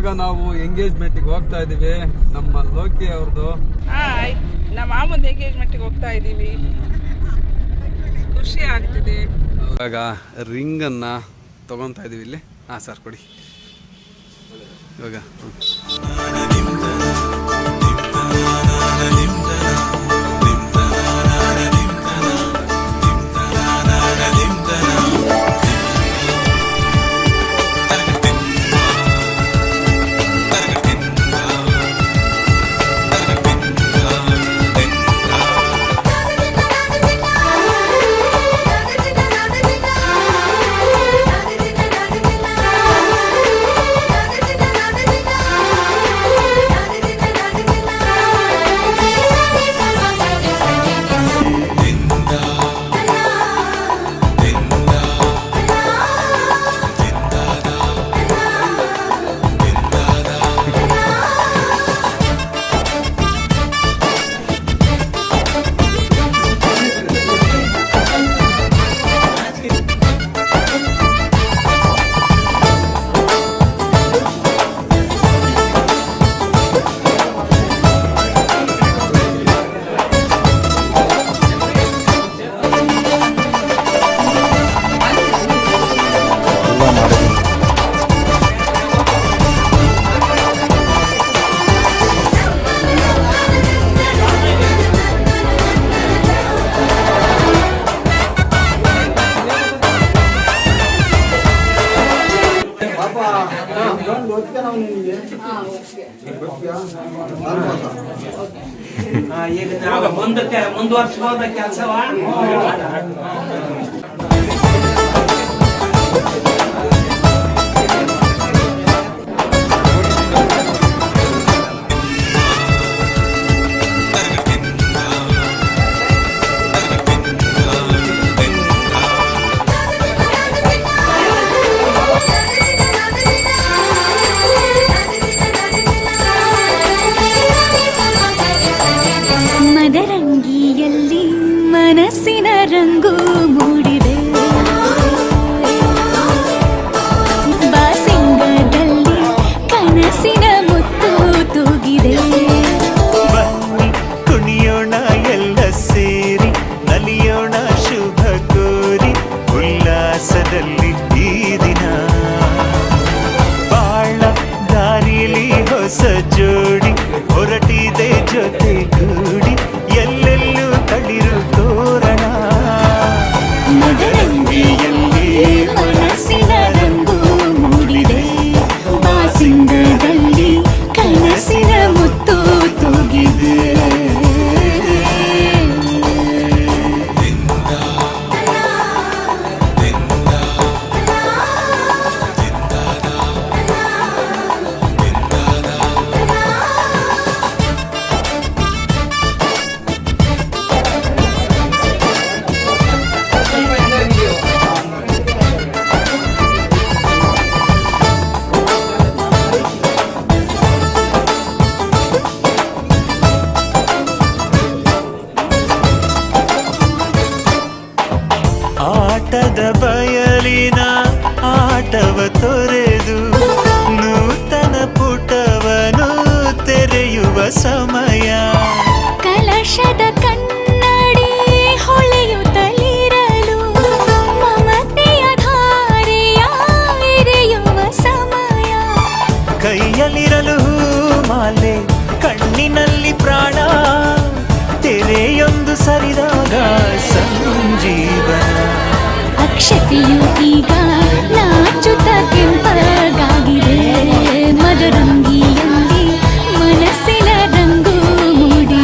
ಇವಾಗ ನಾವು ಎಂಗೇಜ್ಮೆಂಟ್ಗೆ ಹೋಗ್ತಾ ಇದೀವಿ. ನಮ್ಮ ಲೋಕಿ ಅವ್ರದ್ದು ನಮ್ಮ ಮಾಮೂಲಿ ಎಂಗೇಜ್ಮೆಂಟ್ಗೆ ಹೋಗ್ತಾ ಇದೀವಿ. ಖುಷಿ ಆಗ್ತಿದೆ. ಇವಾಗ ರಿಂಗ್ ಅನ್ನ ತಗೊಂತಾ ಇದೀವಿ ಇಲ್ಲಿ. ಸರ್ ಕೊಡಿ ಇವಾಗ. ಈಗ ನಾವು ಮುಂದುವರ್ಸ್ಬೋದ ಕೆಲಸವ. ಮದರಂಗಿಯಲ್ಲಿ ಮನಸ್ಸಿನ ರಂಗು ಮೂಡಿದೆ, ಬಾಸಿಂಗದಲ್ಲಿ ಕನಸಿನ ಮುತ್ತು ತೂಗಿದೆ. ಬನ್ನಿ ಕುಣಿಯೋಣ ಎಲ್ಲ ಸೇರಿ, ನಲಿಯೋಣ ಶುಭ ಕೋರಿ, ಉಲ್ಲಾಸದಲ್ಲಿ ಈ ದಿನ ಬಾಳ ದಾರಿಲಿ ಹೊಸ ಜೋಡಿ ಹೊರಟಿದೆ ಜೊತೆಗೂಡಿ, ಎಲ್ಲೆಲ್ಲೂ ತಳಿರು ತೋರಣ. ಮದರಂಗಿಯಲ್ಲಿ ಮನಸ್ಸಿನ ರಂಗು ಮೂಡಿದೆ, ಬಾಸಿಂಗದಲ್ಲಿ ಕನಸಿನ ಮುತ್ತು ತೂಗಿದೆ. ಆಟದ ಬಯಲಿನ ಆಟವ ತೊರೆದು ನೂತನ ಪುಟವನು ತೆರೆಯುವ ಸಮಯ. ಕಲಶದ ಕನ್ನಡಿ ಹೊಳೆಯುತ್ತಲಿರಲು ಮಮತೆಯ ಧಾರೆಯ ಎರೆಯುವ ಸಮಯ. ಕೈಯಲ್ಲಿರಲು ಮಾಲೆ, ಕಣ್ಣಿನಲ್ಲಿ ಪ್ರಾಣ, ತೆರೆಯೊಂದು ಸರಿದಾಗ ಸಂಜೀವನ. ಅಕ್ಷತೆಯು ಈಗ ನಾಚುತ್ತ ಕೆಂಪಗಾಗಿದೆ, ಮದರಂಗಿಯಲ್ಲಿ ಮನಸ್ಸಿನ ರಂಗು ಮೂಡಿದೆ.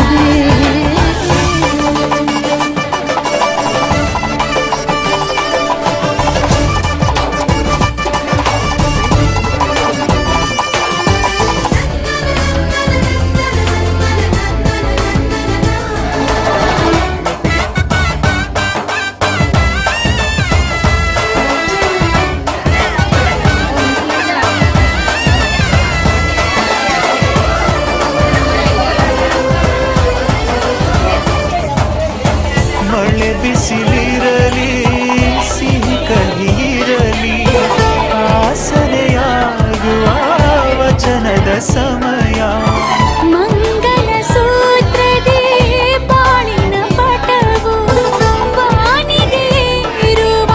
ಬಿಸಿಲಿರಲಿ ಸಿಹಿ ಕಹಿಯಿರಲಿ ಆಸರೆಯಾಗುವ ವಚನ ಸಮಯ ಮಂಗಲ ಸೂತ್ರದೇ ಬಾಳಿನ ಪಟವು ಬಾನಿಗೆ ಇರುವ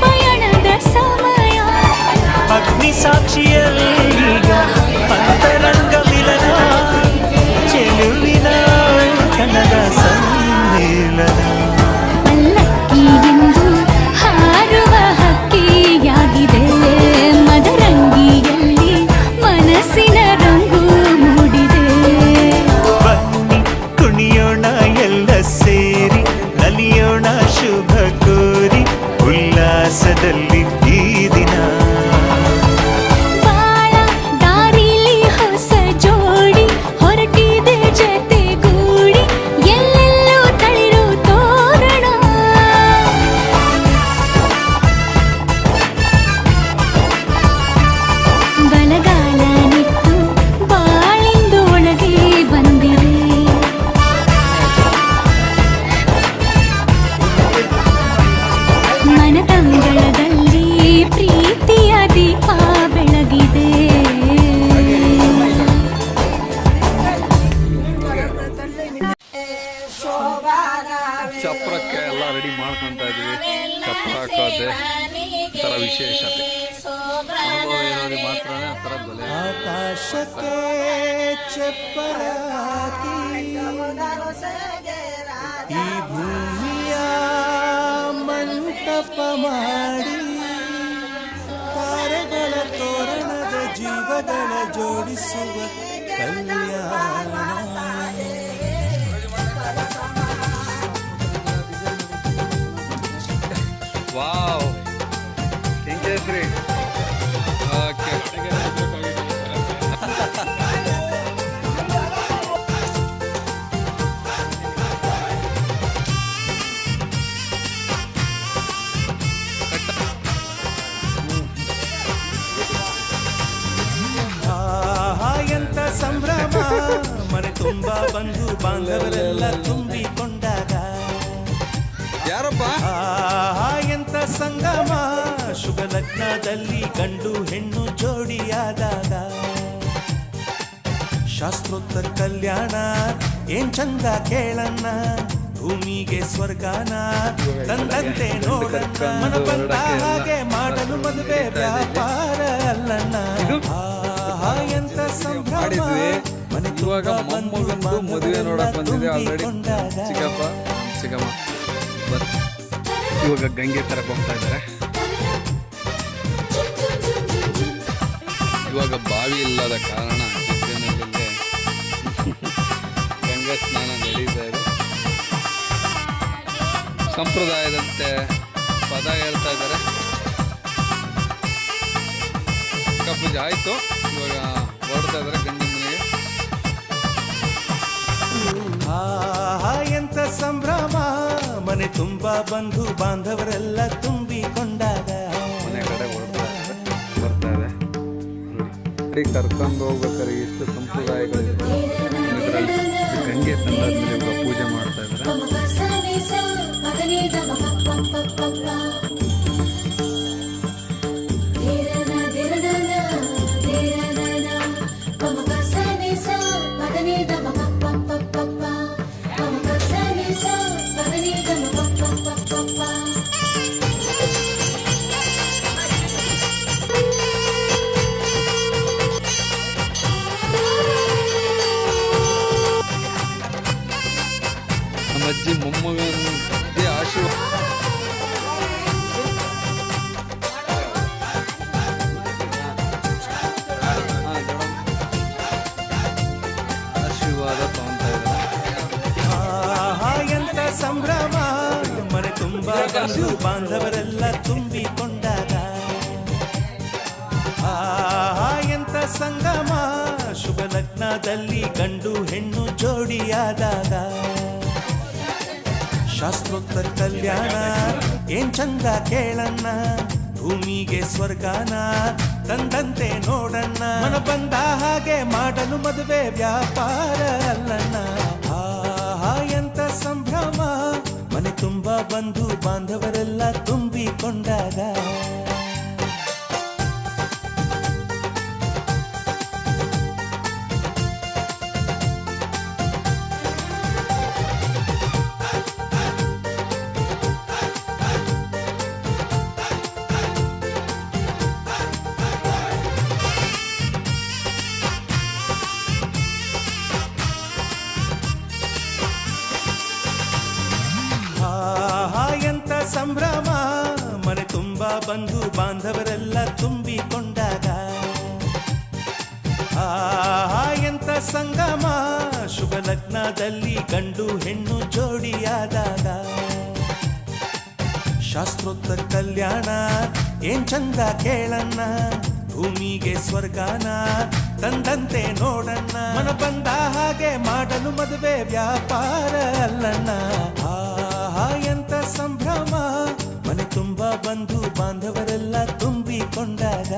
ಪಯಣದ ಸಮಯ ಅಗ್ನಿ ಸಾಕ್ಷಿಯಲ್ಲೀಗ ಅಂತರಂಗ ಮಿಲನ ಚೆಲುವಿನ ಕಣದ ಸಮ್ಮೇಳನ ಪಲ್ಲಕ್ಕಿಯೆಂದು ಹಾರುವ ಹಕ್ಕಿಯಾಗಿದೆ ಮದರಂಗಿಯಲ್ಲಿ ಮನಸ್ಸಿನ ರಂಗು ಮೂಡಿದೆ ಬನ್ನಿ ಕುಣಿಯೋಣ ಎಲ್ಲ ಸೇರಿ ನಲಿಯೋಣ ಶುಭ ಕೋರಿ ಉಲ್ಲಾಸದಲ್ಲಿ ಈ ದಿನ ಬಾಳ ದಾರಿಲಿ ಹೊಸ ಜೋಡಿ ಹೊರಟಿದೆ ಜತೆಗೂಡಿ ಎಲ್ಲೆಲ್ಲೂ ತಳಿರು ತೋರಣ ಬಲಗಾಲ ನಿಟ್ಟು ಬಾಳಿಂದು ಒಳಗೆ ಬಂದಿದೆ ಮನದಂಗಳದಲ್ಲಿ ಪ್ರೀತಿಯ ದೀಪ ಬೆಳಗಿದೆ ಚಪ್ರಕ್ಕೆ ಎಲ್ಲ ರೆಡಿ ಮಾಡ್ಕೊತಾ ಇದೀವಿ. ಚಪ್ರ ಹಾಕೋದೆ ಒಂಥರ ವಿಶೇಷತೆ. ಅನುಭವ ಇರೋರಿಗೆ ಮಾತ್ರನೇ ಆ ಥರ ಬಲೆ. ಆಕಾಶಕ್ಕೆ ಚಪ್ಪರ ಹಾಕಿ ಈ ಭೂಮಿಯ ಮಂಟಪ ಮಾಡಿ ತಾರೆಗಳ ತೋರಣದ ಜೀವಗಳ ಜೋಡಿಸುವ ಕಲ್ಯಾಣ ವಾವ್, ಹೆಂಗೈತ್ರಿ? ಓಕೆ. ಆಹಾ ಎಂತ ಸಂಭ್ರಮ ಮನೆ ತುಂಬಾ ಬಂಧು ಬಾಂಧವರೆಲ್ಲ ತುಂಬಿಕೊಂಡಾಗ ಯಾರಪ್ಪ? ಆಹಾ ಎಂತ ಸಂಗಮ ಶುಭ ಲಗ್ನದಲ್ಲಿ ಗಂಡು ಹೆಣ್ಣು ಜೋಡಿಯಾದಾಗ ಶಾಸ್ತ್ರೋತ್ತರ ಕಲ್ಯಾಣ ಏನ್ ಚಂದ ಕೇಳಣ್ಣ ಭೂಮಿಗೆ ಸ್ವರ್ಗಾನ ತಂದಂತೆ ನೋಡಣ್ಣ ಮನ ಬಂದ ಹಾಗೆ ಮಾಡಲು ಮದುವೆ ವ್ಯಾಪಾರ ಅಲ್ಲಣ್ಣ ಆಹಾ ಎಂತ ಸಂಭ್ರಮ ಮನೆ ಇವಾಗ ಮೊಮ್ಮಗಂದು ಮದುವೆ ನೋಡಕ್ ಬಂದಿದೆ ಆಲ್ರೆಡಿ. ಚಿಕ್ಕಪ್ಪ ಚಿಕ್ಕಮ್ಮ ಇವಾಗ ಗಂಗೆ ತರಕ್ಕೆ ಹೋಗ್ತಾ ಇದ್ದಾರೆ. ಇವಾಗ ಬಾವಿ ಇಲ್ಲದ ಕಾರಣ ಜಿದ್ದೆನಲ್ಲೇ ಗಂಗಾ ಸ್ನಾನ ನಡೀತಾ ಇದೆ. ಸಂಪ್ರದಾಯದಂತೆ ಪದ ಹೇಳ್ತಾ ಇದ್ದಾರೆ. ಪೂಜೆ ಆಯ್ತು, ಇವಾಗ ಹೊರಡ್ತಾ ಇದ್ದಾರೆ ಗಂಡಿನ ಮನೆಗೆ. ಆಹಾ ಎಂತ ಸಂಭ್ರಮ ಮನೆ ತುಂಬಾ ಬಂಧು ಬಾಂಧವರೆಲ್ಲ ತುಂಬಿಕೊಂಡಾಗ ಮನೆ ಕಡೆ ಹೊರಡ್ತಾ ಬರ್ತಾ ಇದೆ. ನೋಡಿ ಕರ್ಕೊಂಡು ಹೋಗ್ಬೇಕಾದ್ರೆ ಎಷ್ಟು ಸಂಪ್ರದಾಯಗಳಿದೆ. ಇದರಲ್ಲಿ ಗಂಗೆ ತಂದಾದ್ಮೇಲೆ ಇವಾಗ ಪೂಜೆ ಮಾಡ್ತಾ ಇದ್ದಾರೆ. ನಮ್ಮ ಅಜ್ಜಿ ಮೊಮ್ಮಗನಿಗೆ ಆಶೀರ್ವಾದ ತಗೊಂತಾ ಇದ್ದಾರೆ. ಆಹಾ ಎಂತ ಸಂಭ್ರಮ ಮನೆ ತುಂಬಾ ಬಂಧು ಬಾಂಧವರೆಲ್ಲ ತುಂಬಿಕೊಂಡಾಗ ಆಹಾ ಎಂತ ಸಂಗಮ ಶುಭ ಲಗ್ನದಲ್ಲಿ ಗಂಡು ಹೆಣ್ಣು ಜೋಡಿಯಾದಾಗ ಶಾಸ್ತ್ರೋತ್ತರ ಕಲ್ಯಾಣ ಏನ್ ಚಂದ ಕೇಳಣ್ಣ ಭೂಮಿಗೆ ಸ್ವರ್ಗಾನ ತಂದಂತೆ ನೋಡಣ್ಣ ಮನ ಬಂದ ಹಾಗೆ ಮಾಡಲು ಮದುವೆ ವ್ಯಾಪಾರ ಅಲ್ಲಣ್ಣ ಆಹಾ ಎಂತ ಸಂಭ್ರಮ ಮನೆ ತುಂಬಾ ಬಂಧು ಬಾಂಧವರೆಲ್ಲ ತುಂಬಿಕೊಂಡಾಗ ಬಂಧು ಬಾಂಧವರೆಲ್ಲ ತುಂಬಿಕೊಂಡಾಗ ಎಂತ ಸಂಗಮ ಶುಭ ಲಗ್ನದಲ್ಲಿ ಗಂಡು ಹೆಣ್ಣು ಜೋಡಿಯಾದಾಗ ಶಾಸ್ತ್ರೋತ್ತರ ಕಲ್ಯಾಣ ಏನ್ ಚಂದ ಕೇಳಣ್ಣ ಭೂಮಿಗೆ ಸ್ವರ್ಗಾನ ತಂದಂತೆ ನೋಡಣ್ಣ ಮನ ಬಂದ ಹಾಗೆ ಮಾಡಲು ಮದುವೆ ವ್ಯಾಪಾರ ಅಲ್ಲಣ್ಣ ಎಂತ ಸಂಭ್ರಮ ಮನೆ ತುಂಬ ಬಂಧು ಬಾಂಧವರೆಲ್ಲ ತುಂಬಿಕೊಂಡಾಗ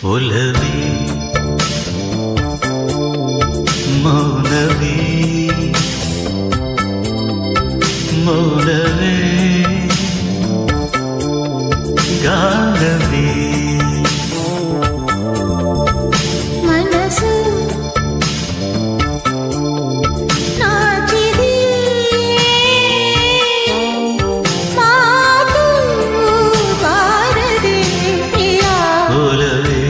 ಒಲವೇ ಮೌನವೇ ಮೌನವೇ ಗಾನವೇ ಮನಸ್ಸು ನಾಚಿದೆ ಮಾತು ಬಾರದೆ ಒಲವೇ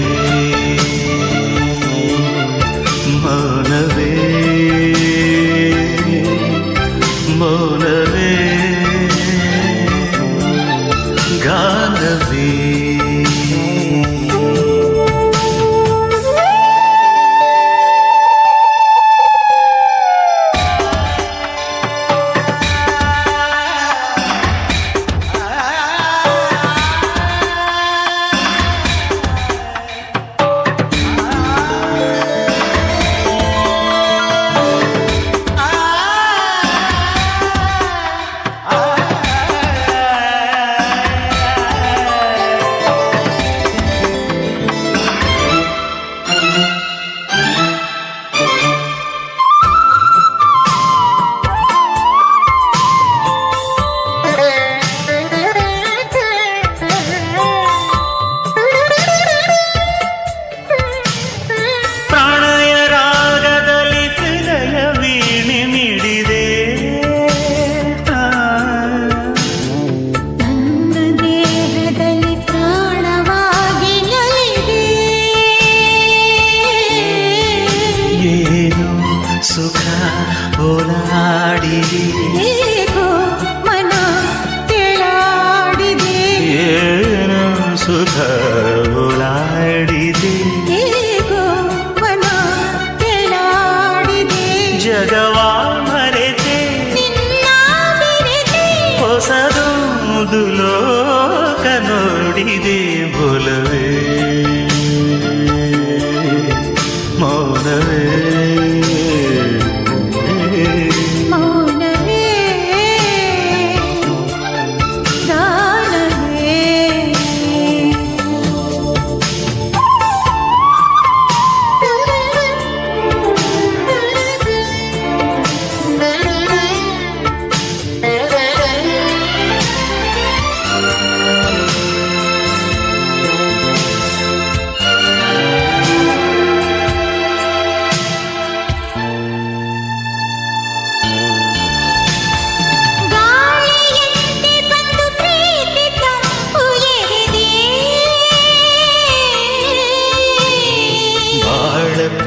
ಮೌನವೇ ಮೌನವೇ ಗಾನವೇ ಸುಖ ಓಲಾಡಿದೆ ಏಕೋ ಮನ ಕೆಳಾಡಿದೆ ಏನು ಸುಖ ಓಲಾಡಿದೆ ಏಕೋ ಮನ ಕೆಳಾಡಿದೆ ಜಗವಾ ಮರೆತೆ ನಿನ್ನ ಬೆರೆತೆ ಹೊಸದೊಂದು ಲೋಕ ನೋಡಿದೆ ಒಲವೇ ಮೌನವೇ ಮೌನವೇ ಗಾನವೇ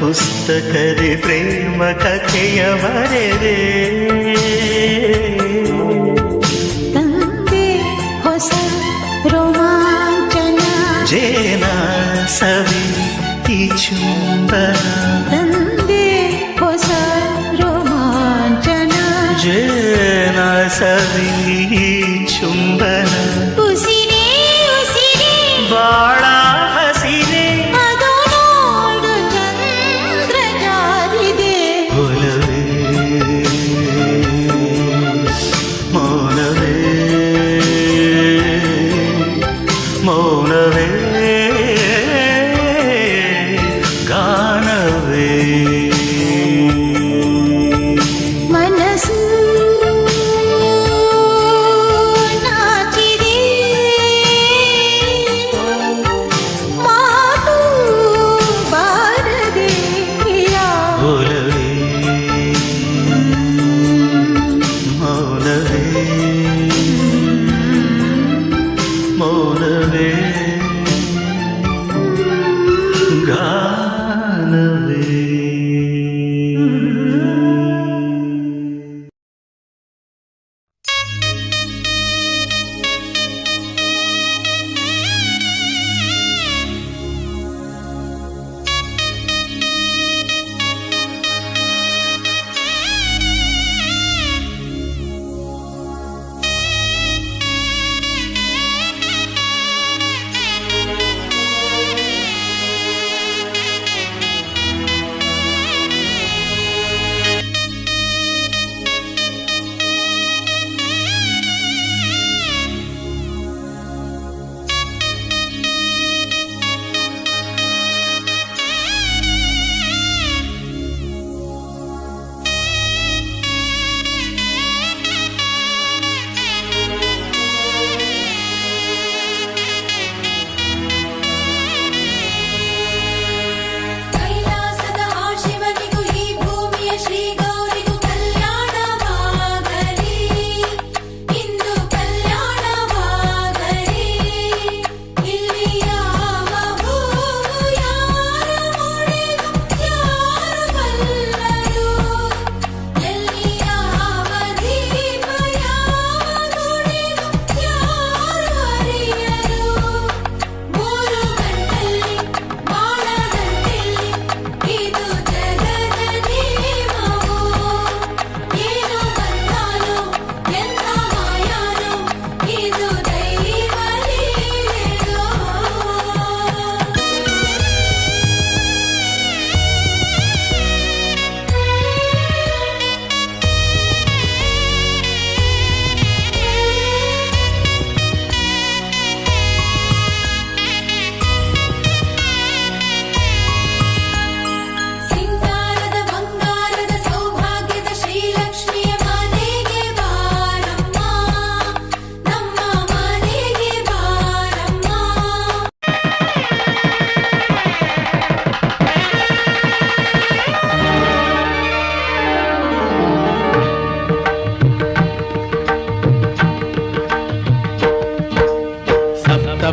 ಪುಸ್ತಕದ ಪ್ರೇಮ ಕಥೆಯ ಬರೆದೆ ತಂದೆ ಹೊಸ ರೋಮಾಂಚನ ಜೇನ ಸವಿ ಈ ಚುಂಬನ ತಂದೆ ಹೊಸ ರೋಮಾಂಚನ ಜೇನ ಸವಿ ಈ ಚುಂಬನ ಉಸಿರೇ ಉಸಿರೇ ಬಾಳ ಹಸಿರೆ ಅದು ನೋಡು ಚಂದ್ರ ಜಾರಿದೆ ಒಲವೇ ಮೌನವೇ ಮೌನವೇ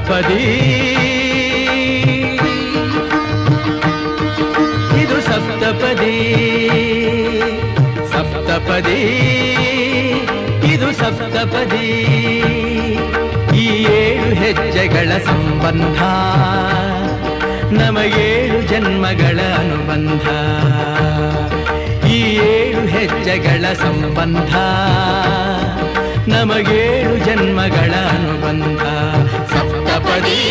ಸಪ್ತಪದಿ ಇದು ಸಪ್ತಪದಿ ಸಪ್ತಪದಿ ಇದು ಸಪ್ತಪದಿ ಈ 7 ಹೆಜ್ಜೆಗಳ ಸಂಬಂಧ ನಮಗೇಳು ಜನ್ಮಗಳ ಅನುಬಂಧ ಈ 7 ಹೆಜ್ಜೆಗಳ ಸಂಬಂಧ ನಮಗೇಳು ಜನ್ಮಗಳ ಅನುಬಂಧ ಸಪ್ತಪದಿ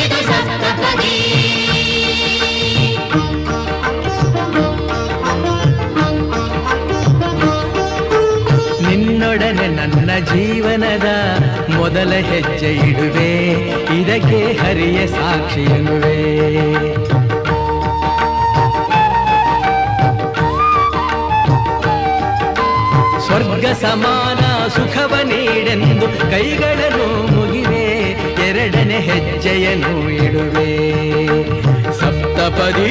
ಇದು ಸಪ್ತಪದಿ ನಿನ್ನೊಡನೆ ನನ್ನ ಜೀವನದ ಮೊದಲ ಹೆಜ್ಜೆ ಇಡುವೆ ಇದಕ್ಕೆ ಹರಿಯ ಸಾಕ್ಷಿ ಎನ್ನುವೆ ಸ್ವರ್ಗ ಸಮಾನ ಸುಖವ ನೀಡೆಂದು ಕೈಗಳನ್ನು ಮುಗಿವೆ ಎರಡನೇ ಹೆಜ್ಜೆಯನ್ನು ಇಡುವೆ ಸಪ್ತಪದಿ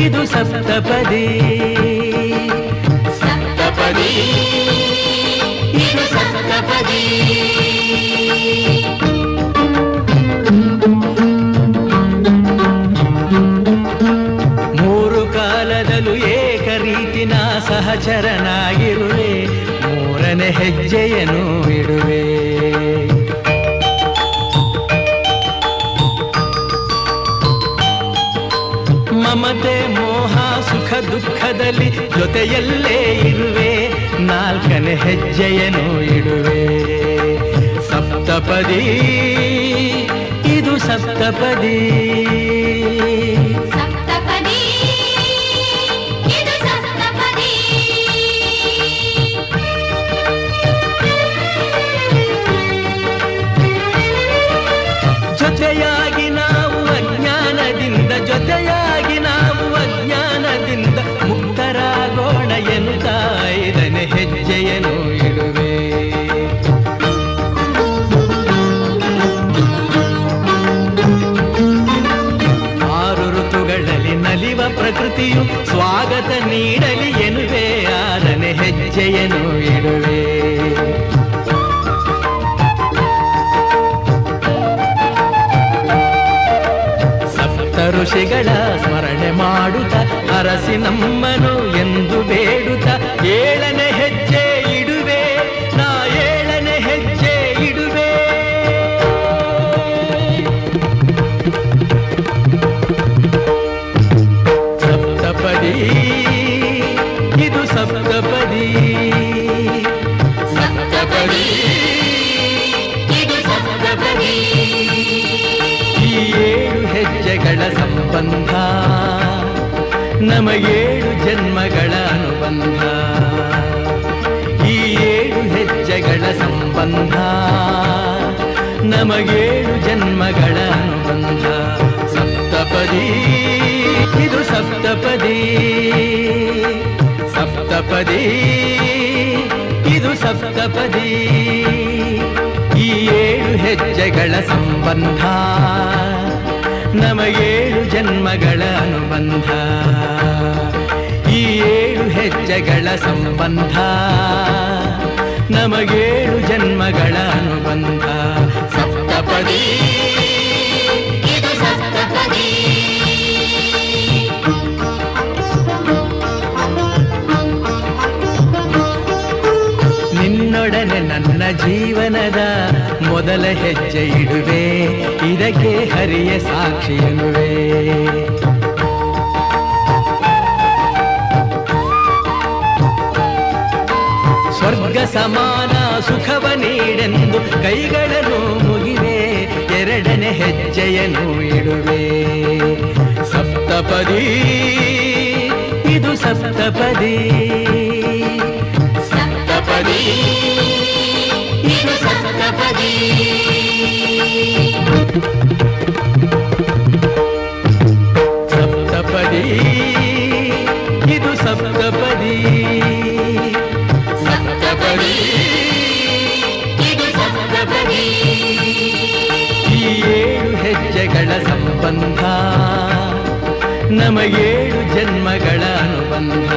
ಇದು ಸಪ್ತಪದಿ ಸಪ್ತಪದಿ ಇದು ಸಪ್ತಪದಿ ಮೂರು ಕಾಲದಲ್ಲೂ ಏಕ ರೀತಿನ ಸಹಚರನಾಗಿರುವೆ ಮೂರನೇ ಹೆಜ್ಜೆಯನ್ನು ಇಡುವೆ ಮಮತೆ ಮೋಹ ಸುಖ ದುಃಖದಲ್ಲಿ ಜೊತೆಯಲ್ಲೇ ಇರುವೆ ನಾಲ್ಕನೇ ಹೆಜ್ಜೆಯನ್ನು ಇಡುವೆ ಸಪ್ತಪದಿ ಇದು ಸಪ್ತಪದಿ ಸಪ್ತಪದಿ ಇದು ಸಪ್ತಪದಿ ಜೊತೆಯಾಗಿ ನಾವು ಅಜ್ಞಾನದಿಂದ ಜೊತೆಯಾಗಿ ನಾವು ಅಜ್ಞಾನದಿಂದ ಮುಕ್ತರಾಗೋಣ ಎನ್ನುತ್ತಾ 5ನೇ ಹೆಜ್ಜೆಯನ್ನು ಇಡುವೆ 6 ಋತುಗಳಲ್ಲಿ ನಲಿವ ಪ್ರಕೃತಿಯು ಸ್ವಾಗತ ನೀಡಲಿ ಎನ್ನುವೆ 6ನೇ ಹೆಜ್ಜೆಯನ್ನು ಇಡುವೆ ಋಷಿಗಳ ಸ್ಮರಣೆ ಮಾಡುತ್ತ ಅರಸಿ ನಮ್ಮನು ಎಂದು ಬೇಡುತ್ತ 7ನೇ ಹೆಜ್ಜೆ ಇಡುವೆ ನಾ 7ನೇ ಹೆಜ್ಜೆ ಇಡುವೆ ಸಪ್ತಪದಿ ಇದು ಸಪ್ತಪದಿ ಸಪ್ತಪದಿ ಇದು ಸಪ್ತಪದಿ ಈ 7 ಹೆಜ್ಜೆಗಳ ಸಂಬಂಧ ನಮಗೇಳು ಜನ್ಮಗಳ ಅನುಬಂಧ ಈ 7 ಹೆಜ್ಜೆಗಳ ಸಂಬಂಧ ನಮಗೇಳು ಜನ್ಮಗಳ ಅನುಬಂಧ ಸಪ್ತಪದಿ ಇದು ಸಪ್ತಪದಿ ಸಪ್ತಪದಿ ಇದು ಸಪ್ತಪದಿ ಈ 7 ಹೆಜ್ಜೆಗಳ ಸಂಬಂಧ ನಮಗೇಳು ಜನ್ಮಗಳ ಅನುಬಂಧ ಈ 7 ಹೆಜ್ಜೆಗಳ ಸಂಬಂಧ ನಮಗೇಳು ಜನ್ಮಗಳ ಅನುಬಂಧ ಸಪ್ತಪದಿ ಇದು ಸಪ್ತಪದಿ ನಿನ್ನೊಡನೆ ನನ್ನ ಜೀವನದ ಮೊದಲ ಹೆಜ್ಜೆ ಇಡುವೆ ಇದಕ್ಕೆ ಹರಿಯ ಸಾಕ್ಷಿ ಎನ್ನುವೆ ಸ್ವರ್ಗ ಸಮಾನ ಸುಖವ ನೀಡೆಂದು ಕೈಗಳನ್ನು ಮುಗಿವೆ ಎರಡನೇ ಹೆಜ್ಜೆಯನ್ನು ಇಡುವೆ ಸಪ್ತಪದಿ ಇದು ಸಪ್ತಪದಿ ಸಪ್ತಪದಿ ಇದು ಸಪ್ತಪದಿ ಸಪ್ತಪದಿ ಇದು ಸಪ್ತಪದಿ ಸಪ್ತಪದಿ ಇದು ಸಪ್ತಪದಿ ಈ 7 ಹೆಜ್ಜೆಗಳ ಸಂಬಂಧ ನಮಗೇಳು ಜನ್ಮಗಳ ಅನುಬಂಧ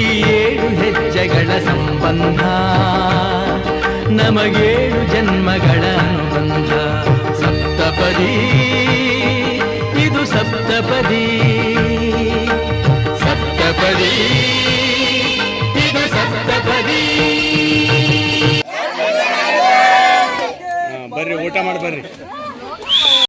ಈ 7 ಹೆಜ್ಜೆಗಳ ಸಂಬಂಧ ನಮಗೇಳು ಜನ್ಮಗಳ ಅನುಬಂಧ ಸಪ್ತಪದಿ ಇದು ಸಪ್ತಪದಿ ಸಪ್ತಪದಿ ಇದು ಸಪ್ತಪದಿ ಬರ್ರಿ ಊಟ ಮಾಡಿ ಬರ್ರಿ